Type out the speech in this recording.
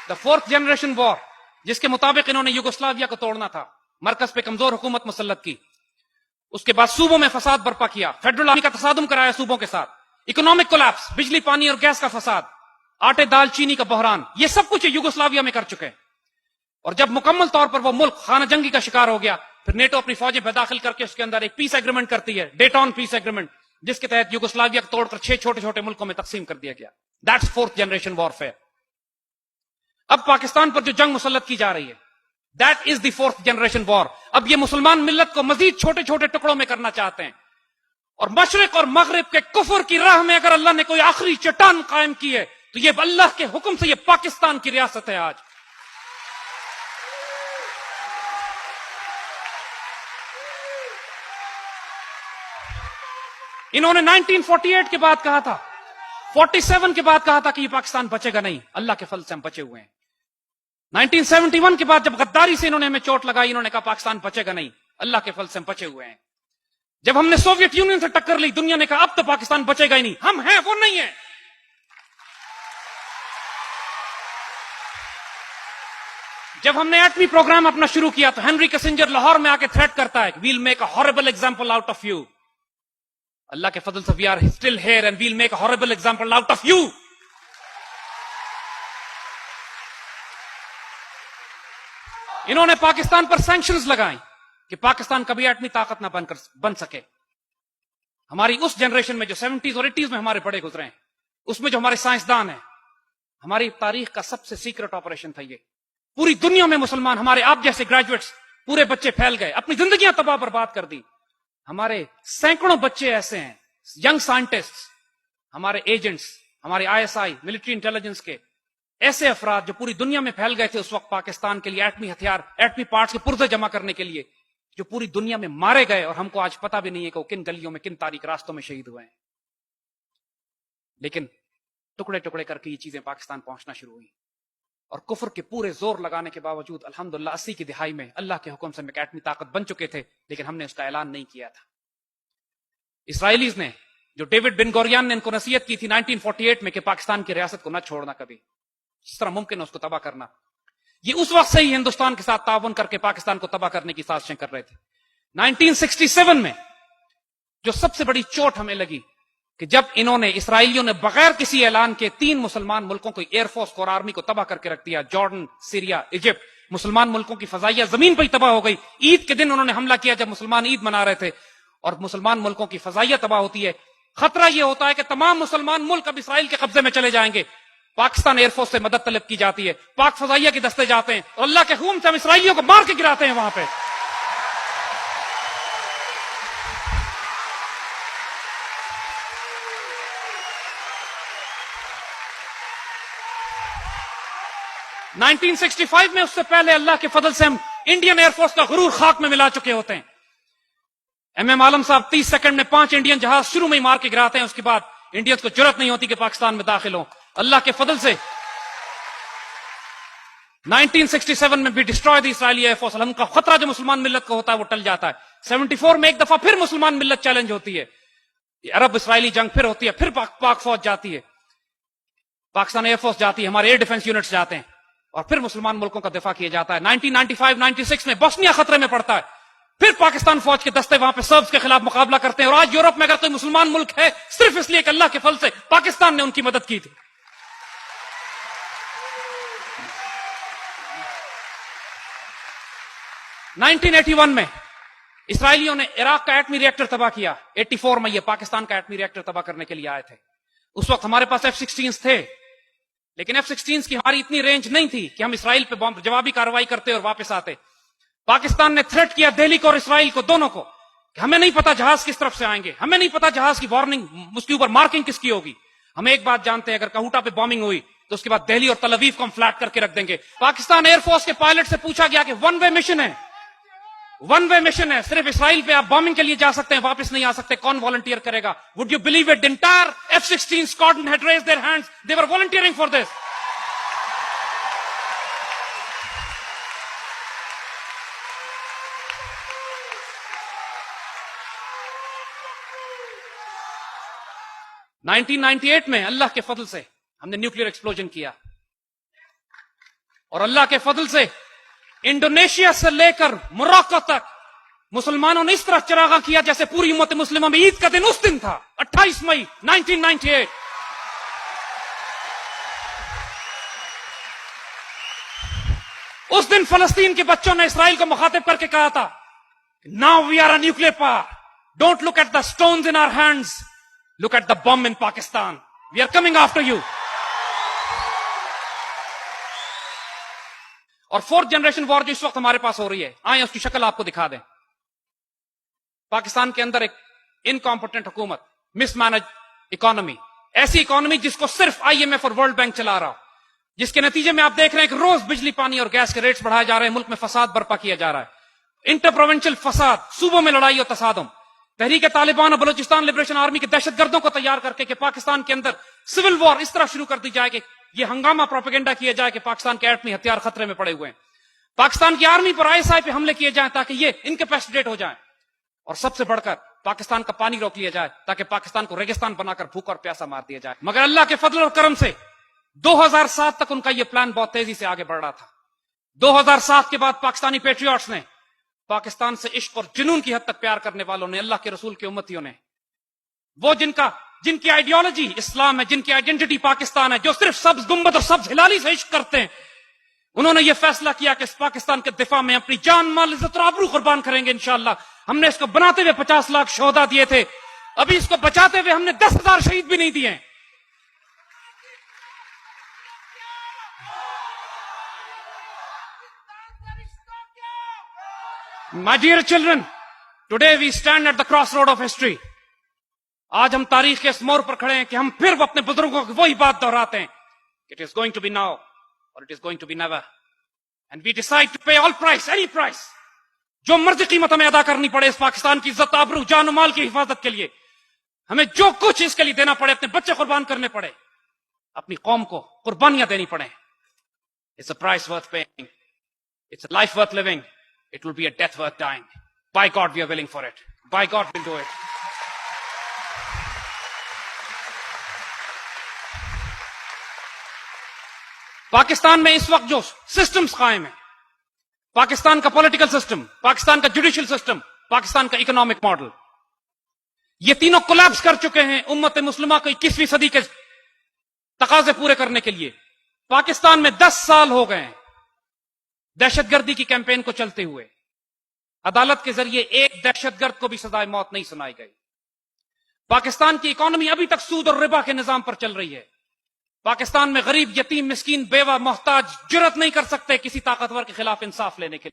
The fourth generation war, जिसके मुताबिक इन्होंने युगोस्लाविया को तोड़ना था, मरकज पे कमजोर हुकूमत मुसल्लत की, उसके बाद सूबों में फसाद बर्पा किया, फेडरल आर्मी का तसादुम कराया सूबों के साथ, इकोनॉमिक कोलैप्स, बिजली पानी और गैस का फसाद, आटे दाल चीनी का बहरान, ये सब कुछ युगोस्लाविया में कर चुके हैं। और जब मुकम्मल तौर पर वो मुल्क खाना जंगी का शिकार हो गया, फिर नेटो अपनी फौजें बेदाखिल करके उसके अंदर एक पीस एग्रीमेंट करती है, डेटॉन पीस एग्रीमेंट, जिसके तहत युगोस्लाविया को तोड़कर 6 छोटे छोटे मुल्कों में तकसीम कर दिया गया। That's fourth generation warfare. अब पाकिस्तान पर जो जंग मुसल्लत की जा रही है, that is the fourth generation war. अब ये मुसलमान मिल्लत को मजीद छोटे छोटे टुकड़ों में करना चाहते हैं, और मशरिक और मगरिब के कुफर की राह में अगर अल्लाह ने कोई आखिरी चट्टान कायम की है, तो ये अल्लाह के हुक्म से ये पाकिस्तान की रियासत है। आज इन्होंने 1948 के बाद कहा था, 47 के बाद कहा था कि ये पाकिस्तान बचेगा नहीं, अल्लाह के फल से हम बचे हुए हैं। 1971 के बाद जब गद्दारी से इन्होंने हमें चोट लगाई, इन्होंने कहा पाकिस्तान बचेगा नहीं, अल्लाह के फल से हम बचे हुए हैं। जब हमने सोवियत यूनियन से टक्कर ली, दुनिया ने कहा अब तो पाकिस्तान बचेगा ही नहीं, हम हैं वो नहीं है। जब हमने एटमी प्रोग्राम अपना शुरू किया, तो हेनरी किसिंजर लाहौर में आके थ्रेट करता है, we'll make a horrible example out of you. अल्लाह के फजल से we are still here and we'll make a horrible example out of you. इन्होंने पाकिस्तान पर सैंक्शंस लगाई कि पाकिस्तान कभी एटमी ताकत ना बन सके। हमारी उस जनरेशन में जो 70s और 80s में हमारे बड़े गुजरे हैं, उसमें जो हमारे साइंसदान हैं, हमारी तारीख का सबसे सीक्रेट ऑपरेशन था ये। पूरी दुनिया में मुसलमान, हमारे आप जैसे ग्रेजुएट्स, पूरे बच्चे फैल गए, अपनी जिंदगियां तबाह बर्बाद कर दी। हमारे सैकड़ों बच्चे ऐसे हैं, यंग साइंटिस्ट, हमारे एजेंट्स, हमारे ISI मिलिट्री इंटेलिजेंस के ऐसे अफराद जो पूरी दुनिया में फैल गए थे उस वक्त पाकिस्तान के लिए एटमी हथियार, एटमी पार्ट्स के पुर्जे जमा करने के लिए, जो पूरी दुनिया में मारे गए, और हमको आज पता भी नहीं है कि वो किन गलियों में, किन तारीख रास्तों में शहीद हुए हैं। लेकिन टुकड़े टुकड़े करके ये चीजें पाकिस्तान पहुंचना शुरू हुई, और कुफर के पूरे जोर लगाने के बावजूद अल्हम्दुलिल्लाह 80 की दिहाई में अल्लाह के हुक्म से हम एक एटमी ताकत बन चुके थे, लेकिन हमने उसका ऐलान नहीं किया था। इसराइलीज ने, जो डेविड बिन गोरियन ने इनको नसीहत की थी 1948 में कि पाकिस्तान की रियासत को न छोड़ना कभी, जिस तरह मुमकिन है उसको तबाह करना, ये उस वक्त से ही हिंदुस्तान के साथ ताउन करके पाकिस्तान को तबाह करने की साजिशें कर रहे थे। 1967 में जो सबसे बड़ी चोट हमें लगी कि जब इन्होंने, इसराइलियों ने बगैर किसी ऐलान के 3 मुसलमान मुल्कों को, एयरफोर्स को और आर्मी को तबाह करके रख दिया। जॉर्डन, सीरिया, इजिप्ट, मुसलमान मुल्कों की फजाइया जमीन पर ही तबाह हो गई। ईद के दिन उन्होंने हमला किया जब मुसलमान ईद मना रहे थे, और मुसलमान मुल्कों की फजाइया तबाह होती है। खतरा यह होता है कि तमाम मुसलमान मुल्क अब इसराइल के कब्जे में चले जाएंगे। पाकिस्तान एयरफोर्स से मदद तलब की जाती है, पाक फजाइया के दस्ते जाते हैं, और अल्लाह के हुक्म से हम इसराइलियों को मार के गिराते हैं वहां पे। – 1965 में, उससे पहले अल्लाह के फजल से हम इंडियन एयरफोर्स का गुरूर खाक में मिला चुके होते हैं। MM आलम साहब 30 सेकंड में 5 इंडियन जहाज शुरू में ही मार के गिराते हैं, उसके बाद इंडियंस को जरूरत नहीं होती कि पाकिस्तान में दाखिल हो। अल्लाह के फजल से 1967 में भी डिस्ट्रॉय द इसराइली एयरफोर्स। उनका खतरा जो मुसलमान मिल्लत को होता है वो टल जाता है। 74 में एक दफा फिर मुसलमान मिल्लत चैलेंज होती है, अरब इसराइली जंग फिर होती है, फिर पाक फौज जाती है, पाकिस्तान एयरफोर्स जाती है, हमारे एयर डिफेंस यूनिट्स जाते हैं, और फिर मुसलमान मुल्कों का दिफा किया जाता है। 1995-96 में बोस्निया खतरे में पड़ता है, फिर पाकिस्तान फौज के दस्ते वहां पे सर्ब्स के खिलाफ मुकाबला करते हैं। और आज यूरोप में अगर कोई मुसलमान मुल्क है, सिर्फ इसलिए कि अल्लाह के फल से पाकिस्तान ने उनकी मदद की थी। – 1981 में इसराइलियों ने इराक का एटमी रिएक्टर तबाह किया। 84 में ये पाकिस्तान का एटमी रिएक्टर तबाह करने के लिए आए थे। उस वक्त हमारे पास F-16 थे, लेकिन F-16 की हमारी इतनी रेंज नहीं थी कि हम इसराइल पे जवाबी कार्रवाई करते और वापस आते। पाकिस्तान ने थ्रेट किया दिल्ली को और इसराइल को, दोनों को, कि हमें नहीं पता जहाज किस तरफ से आएंगे, हमें नहीं पता जहाज की वार्निंग, उसके ऊपर मार्किंग किसकी होगी। हम एक बात जानते हैं, अगर कहूटा पे बॉम्बिंग हुई तो उसके बाद दिल्ली और तल अवीव को हम फ्लैट करके रख देंगे। पाकिस्तान एयरफोर्स के पायलट से पूछा गया कि वन वे मिशन है, वन वे मिशन है, सिर्फ इसराइल पे आप बॉम्बिंग के लिए जा सकते हैं, वापस नहीं आ सकते, कौन वॉलंटियर करेगा? Would you believe it, the entire F-16 squadron had raised their hands, they were volunteering for this. – 1998 में अल्लाह के फजल से हमने न्यूक्लियर एक्सप्लोजन किया। اور اللہ کے فضل سے انڈونیشیا سے لے کر موراکو تک مسلمانوں نے اس طرح چراغاں کیا جیسے پوری امت مسلمہ میں عید کا دن اس دن تھا، 28 مئی 1998۔ اس دن فلسطین کے بچوں نے اسرائیل کو مخاطب کر کے کہا تھا، now we are a nuclear power, don't look at the stones in our hands, look at the bomb in Pakistan, we are coming after you. اور فورتھ جنریشن وار جو اس وقت ہمارے پاس ہو رہی ہے، آئیں اس کی شکل آپ کو دکھا دیں۔ پاکستان کے اندر ایک انکمپٹنٹ حکومت، مس مینج اکانومی، ایسی اکانومی جس کو صرف آئی ایم ایف اور ورلڈ بینک چلا رہا، جس کے نتیجے میں آپ دیکھ رہے ہیں کہ روز بجلی پانی اور گیس کے ریٹس بڑھائے جا رہے ہیں، ملک میں فساد برپا کیا جا رہا ہے، انٹر پروونشل فساد، صوبوں میں لڑائی اور تصادم، تحریک طالبان اور بلوچستان لبریشن آرمی کے دہشت گردوں کو تیار کر کے کہ پاکستان کے اندر سول وار اس طرح شروع کر دی جائے کہ یہ ہنگامہ پروپیگنڈا کیا جائے کہ پاکستان کے ایٹمی ہتھیار خطرے میں پڑے ہوئے ہیں، پاکستان کی آرمی پر ISI پہ حملے کیے جائیں تاکہ یہ انکیپیسیٹیٹ ہو جائیں، اور سب سے بڑھ کر پاکستان کا پانی روک لیا جائے تاکہ پاکستان کو ریگستان بنا کر بھوک اور پیاسا مار دیا جائے۔ مگر اللہ کے فضل اور کرم سے 2007 تک ان کا یہ پلان بہت تیزی سے آگے بڑھ رہا تھا۔ 2007 کے بعد پاکستانی پیٹریوٹس نے، پاکستان سے عشق اور جنون کی حد تک پیار کرنے والوں نے، اللہ کے رسول کے امتیوں نے، وہ جن کی آئیڈیالوجی اسلام ہے، جن کی آئیڈینٹی پاکستان ہے، جو صرف سبز گنبد اور سبز ہلالی سے عشق کرتے ہیں، انہوں نے یہ فیصلہ کیا کہ اس پاکستان کے دفاع میں اپنی جان مال عزت اور آبرو قربان کریں گے انشاءاللہ۔ ہم نے اس کو بناتے ہوئے 50 لاکھ شہداء دیے تھے، ابھی اس کو بچاتے ہوئے ہم نے 10,000 شہید بھی نہیں دیے۔ My dear children, today we stand at the crossroad of history۔ آج ہم تاریخ کے اس موڑ پر کھڑے ہیں کہ ہم پھر اپنے بزرگوں کی وہی بات دہراتے ہیں، it is going to be now or it is going to be never and we decide to pay all price, any price، جو مرضی قیمت ہمیں ادا کرنی پڑے اس پاکستان کی عزت آبرو جان و مال کی حفاظت کے لیے، ہمیں جو کچھ اس کے لیے دینا پڑے، اپنے بچے قربان کرنے پڑے، اپنی قوم کو قربانیاں دینی پڑے۔ It's a price worth paying, it's a life worth living, it will be a death worth dying. By God we are willing for it, by God we'll do it۔ Pakistan میں اس وقت جو سسٹمز قائم ہیں، پاکستان کا پولیٹیکل سسٹم، پاکستان کا judicial system, Pakistan کا economic model, یہ تینوں کولیپس کر چکے ہیں امت مسلمہ کو 21ویں صدی کے تقاضے پورے کرنے کے لیے۔ پاکستان میں 10 سال ہو گئے ہیں دہشت گردی کی کیمپین کو چلتے ہوئے، عدالت کے ذریعے ایک دہشت گرد کو بھی سزائے موت نہیں سنائی گئی۔ پاکستان کی اکانومی ابھی تک سود اور ربا کے نظام پر چل رہی ہے۔ پاکستان میں غریب، یتیم، مسکین، بیوہ، محتاج جرأت نہیں کر سکتے کسی طاقتور کے خلاف انصاف لینے کے لیے۔